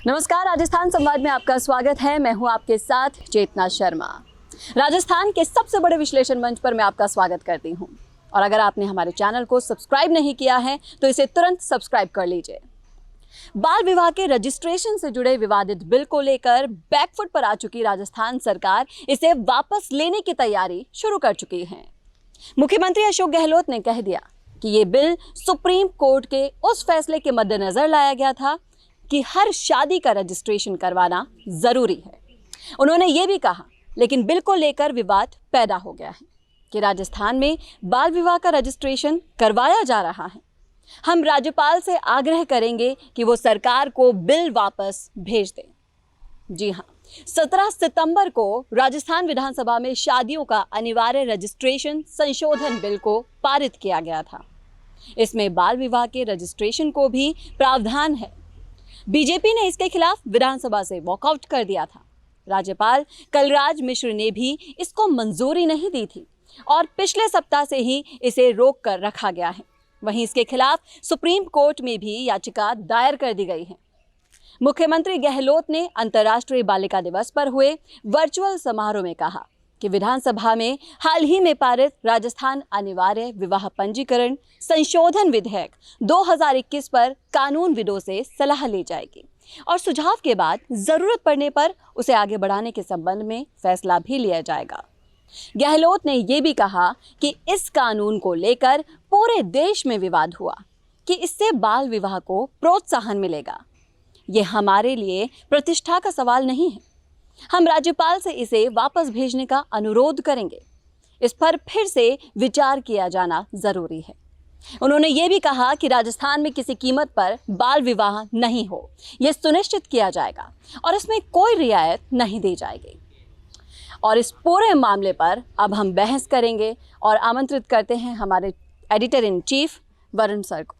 नमस्कार, राजस्थान संवाद में आपका स्वागत है। मैं हूं आपके साथ चेतना शर्मा। राजस्थान के सबसे बड़े विश्लेषण मंच पर मैं आपका स्वागत करती हूं। और अगर आपने हमारे चैनल को सब्सक्राइब नहीं किया है तो इसे तुरंत सब्सक्राइब कर लीजिए। बाल विवाह के रजिस्ट्रेशन से जुड़े विवादित बिल को लेकर बैकफुट पर आ चुकी राजस्थान सरकार इसे वापस लेने की तैयारी शुरू कर चुकी है। मुख्यमंत्री अशोक गहलोत ने कह दिया कि ये बिल सुप्रीम कोर्ट के उस फैसले के मद्देनजर लाया गया था कि हर शादी का रजिस्ट्रेशन करवाना जरूरी है। उन्होंने ये भी कहा, लेकिन बिल को लेकर विवाद पैदा हो गया है कि राजस्थान में बाल विवाह का रजिस्ट्रेशन करवाया जा रहा है। हम राज्यपाल से आग्रह करेंगे कि वो सरकार को बिल वापस भेज दें। जी हाँ, 17 सितंबर को राजस्थान विधानसभा में शादियों का अनिवार्य रजिस्ट्रेशन संशोधन बिल को पारित किया गया था। इसमें बाल विवाह के रजिस्ट्रेशन को भी प्रावधान है। बीजेपी ने इसके खिलाफ विधानसभा से वॉकआउट कर दिया था। राज्यपाल कलराज मिश्र ने भी इसको मंजूरी नहीं दी थी और पिछले सप्ताह से ही इसे रोक कर रखा गया है। वहीं इसके खिलाफ सुप्रीम कोर्ट में भी याचिका दायर कर दी गई है। मुख्यमंत्री गहलोत ने अंतर्राष्ट्रीय बालिका दिवस पर हुए वर्चुअल समारोह में कहा कि विधानसभा में हाल ही में पारित राजस्थान अनिवार्य विवाह पंजीकरण संशोधन विधेयक 2021 पर कानूनविदों से सलाह ली जाएगी और सुझाव के बाद जरूरत पड़ने पर उसे आगे बढ़ाने के संबंध में फैसला भी लिया जाएगा। गहलोत ने यह भी कहा कि इस कानून को लेकर पूरे देश में विवाद हुआ कि इससे बाल विवाह को प्रोत्साहन मिलेगा। यह हमारे लिए प्रतिष्ठा का सवाल नहीं है। हम राज्यपाल से इसे वापस भेजने का अनुरोध करेंगे। इस पर फिर से विचार किया जाना जरूरी है। उन्होंने ये भी कहा कि राजस्थान में किसी कीमत पर बाल विवाह नहीं हो, यह सुनिश्चित किया जाएगा और इसमें कोई रियायत नहीं दी जाएगी। और इस पूरे मामले पर अब हम बहस करेंगे और आमंत्रित करते हैं हमारे editor in chief Varun sir को।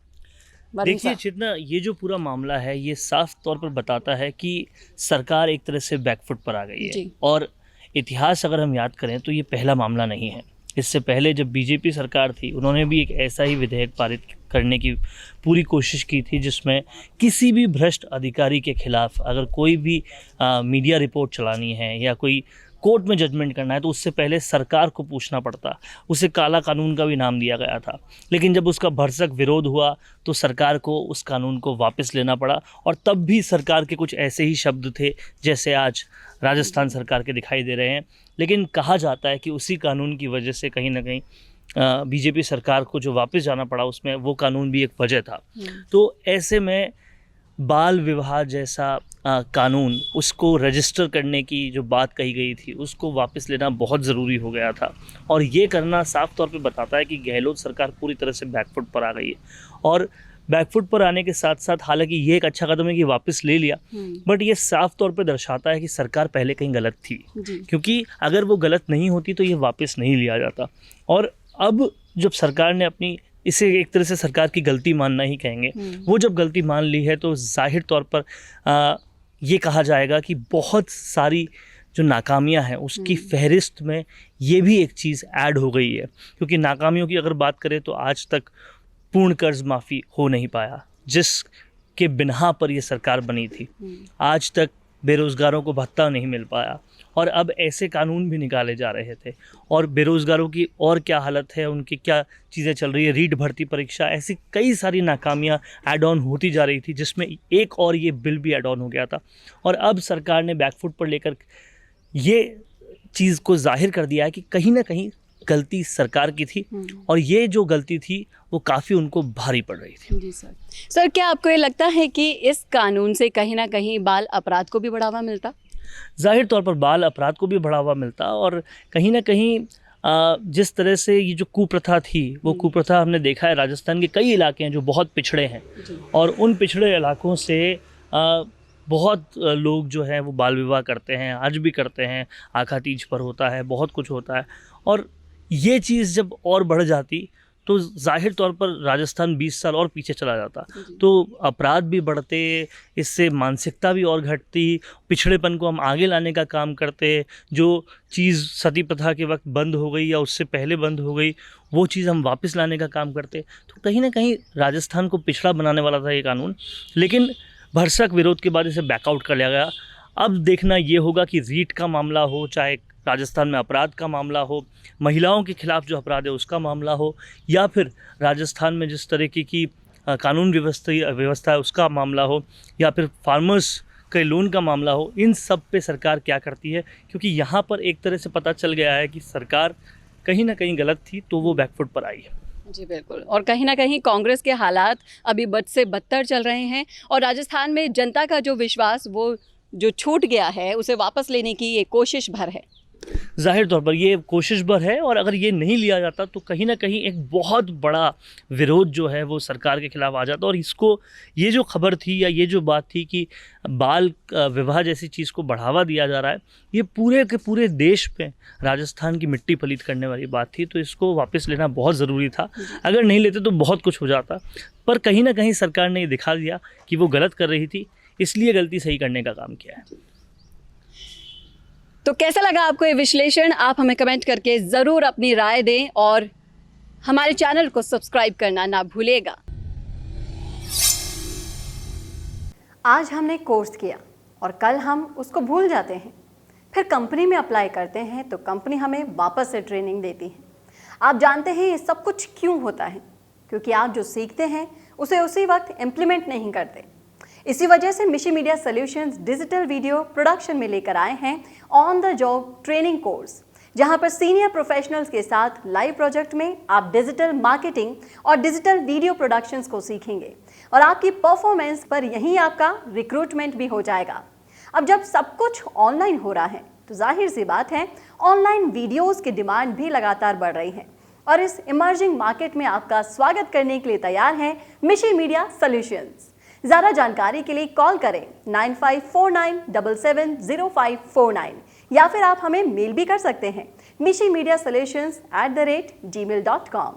देखिए चेतना, ये जो पूरा मामला है ये साफ तौर पर बताता है कि सरकार एक तरह से बैकफुट पर आ गई है। और इतिहास अगर हम याद करें तो ये पहला मामला नहीं है। इससे पहले जब बीजेपी सरकार थी उन्होंने भी एक ऐसा ही विधेयक पारित करने की पूरी कोशिश की थी जिसमें किसी भी भ्रष्ट अधिकारी के खिलाफ अगर कोई भी मीडिया रिपोर्ट चलानी है या कोई कोर्ट में जजमेंट करना है तो उससे पहले सरकार को पूछना पड़ता। उसे काला कानून का भी नाम दिया गया था। लेकिन जब उसका भरसक विरोध हुआ तो सरकार को उस कानून को वापस लेना पड़ा और तब भी सरकार के कुछ ऐसे ही शब्द थे जैसे आज राजस्थान सरकार के दिखाई दे रहे हैं। लेकिन कहा जाता है कि उसी कानून की वजह से कहीं ना कहीं बीजेपी सरकार को जो वापस जाना पड़ा उसमें वो कानून भी एक वजह था। तो ऐसे में बाल विवाह जैसा कानून, उसको रजिस्टर करने की जो बात कही गई थी उसको वापस लेना बहुत ज़रूरी हो गया था। और ये करना साफ तौर पे बताता है कि गहलोत सरकार पूरी तरह से बैकफुट पर आ गई है। और बैकफुट पर आने के साथ साथ हालांकि ये एक अच्छा कदम है कि वापस ले लिया, बट ये साफ तौर पे दर्शाता है कि सरकार पहले कहीं गलत थी। क्योंकि अगर वो गलत नहीं होती तो ये वापस नहीं लिया जाता। और अब जब सरकार ने अपनी, इसे एक तरह से सरकार की गलती मानना ही कहेंगे, वो जब गलती मान ली है तो जाहिर तौर पर ये कहा जाएगा कि बहुत सारी जो नाकामियां हैं उसकी फहरिस्त में ये भी एक चीज़ ऐड हो गई है। क्योंकि नाकामियों की अगर बात करें तो आज तक पूर्ण कर्ज माफ़ी हो नहीं पाया जिसके बिना पर ये सरकार बनी थी। आज तक बेरोज़गारों को भत्ता नहीं मिल पाया और अब ऐसे कानून भी निकाले जा रहे थे। और बेरोज़गारों की और क्या हालत है, उनकी क्या चीज़ें चल रही है, रीट भर्ती परीक्षा, ऐसी कई सारी नाकामियां ऐड ऑन होती जा रही थी जिसमें एक और ये बिल भी ऐड ऑन हो गया था। और अब सरकार ने बैकफुट पर लेकर ये चीज़ को जाहिर कर दिया है कि कहीं ना कहीं गलती सरकार की थी और ये जो गलती थी वो काफ़ी उनको भारी पड़ रही थी। जी सर, क्या आपको ये लगता है कि इस कानून से कहीं ना कहीं बाल अपराध को भी बढ़ावा मिलता? जाहिर तौर पर बाल अपराध को भी बढ़ावा मिलता और कहीं ना कहीं जिस तरह से ये जो कुप्रथा थी वो कुप्रथा हमने देखा है राजस्थान के कई इलाके हैं जो बहुत पिछड़े हैं और उन पिछड़े इलाकों से बहुत लोग जो हैं वो बाल विवाह करते हैं, आज भी करते हैं। आखा तीज पर होता है, बहुत कुछ होता है। और ये चीज़ जब और बढ़ जाती तो जाहिर तौर पर राजस्थान 20 साल और पीछे चला जाता। तो अपराध भी बढ़ते, इससे मानसिकता भी और घटती, पिछड़ेपन को हम आगे लाने का काम करते। जो चीज़ सती प्रथा के वक्त बंद हो गई या उससे पहले बंद हो गई वो चीज़ हम वापस लाने का काम करते। तो कहीं ना कहीं राजस्थान को पिछड़ा बनाने वाला था ये कानून। लेकिन भरसक विरोध के बाद इसे बैकआउट कर लिया गया। अब देखना ये होगा कि रीट का मामला हो, चाहे राजस्थान में अपराध का मामला हो, महिलाओं के खिलाफ जो अपराध है उसका मामला हो, या फिर राजस्थान में जिस तरीके की कानून व्यवस्था है उसका मामला हो, या फिर फार्मर्स के लोन का मामला हो, इन सब पे सरकार क्या करती है। क्योंकि यहाँ पर एक तरह से पता चल गया है कि सरकार कहीं ना कहीं गलत थी, तो वो बैकफुट पर आई है। जी बिल्कुल, और कहीं ना कहीं कांग्रेस के हालात अभी बद से बदतर चल रहे हैं और राजस्थान में जनता का जो विश्वास वो जो छूट गया है उसे वापस लेने की ये कोशिश भर है। जाहिर तौर पर ये कोशिश भर है, और अगर ये नहीं लिया जाता तो कहीं ना कहीं एक बहुत बड़ा विरोध जो है वो सरकार के खिलाफ आ जाता। और इसको, ये जो खबर थी या ये जो बात थी कि बाल विवाह जैसी चीज़ को बढ़ावा दिया जा रहा है, ये पूरे के पूरे देश पे राजस्थान की मिट्टी पलीत करने वाली बात थी। तो इसको वापस लेना बहुत ज़रूरी था, अगर नहीं लेते तो बहुत कुछ हो जाता। पर कहीं ना कहीं सरकार ने ये दिखा दिया कि वो गलत कर रही थी, इसलिए गलती सही करने का काम किया है। तो कैसा लगा आपको ये विश्लेषण? आप हमें कमेंट करके ज़रूर अपनी राय दें और हमारे चैनल को सब्सक्राइब करना ना भूलिएगा। आज हमने कोर्स किया और कल हम उसको भूल जाते हैं, फिर कंपनी में अप्लाई करते हैं तो कंपनी हमें वापस से ट्रेनिंग देती है। आप जानते हैं ये सब कुछ क्यों होता है? क्योंकि आप जो सीखते हैं उसे उसी वक्त इम्प्लीमेंट नहीं करते। इसी वजह से मिशी media solutions digital video production में लेकर आए हैं on the job training course, जहां पर सीनियर प्रोफेशनल्स के साथ लाइव प्रोजेक्ट में आप डिजिटल मार्केटिंग और डिजिटल वीडियो प्रोडक्शंस को सीखेंगे और आपकी परफॉर्मेंस पर यहीं आपका रिक्रूटमेंट भी हो जाएगा। अब जब सब कुछ ऑनलाइन हो रहा है तो जाहिर सी बात है ऑनलाइन वीडियोस की डिमांड भी लगातार बढ़ रही है और इस इमर्जिंग मार्केट में आपका स्वागत करने के लिए तैयार है मिशी मीडिया सॉल्यूशंस। ज़्यादा जानकारी के लिए कॉल करें 9549770549 या फिर आप हमें मेल भी कर सकते हैं mishimedia solutions@gmail.com।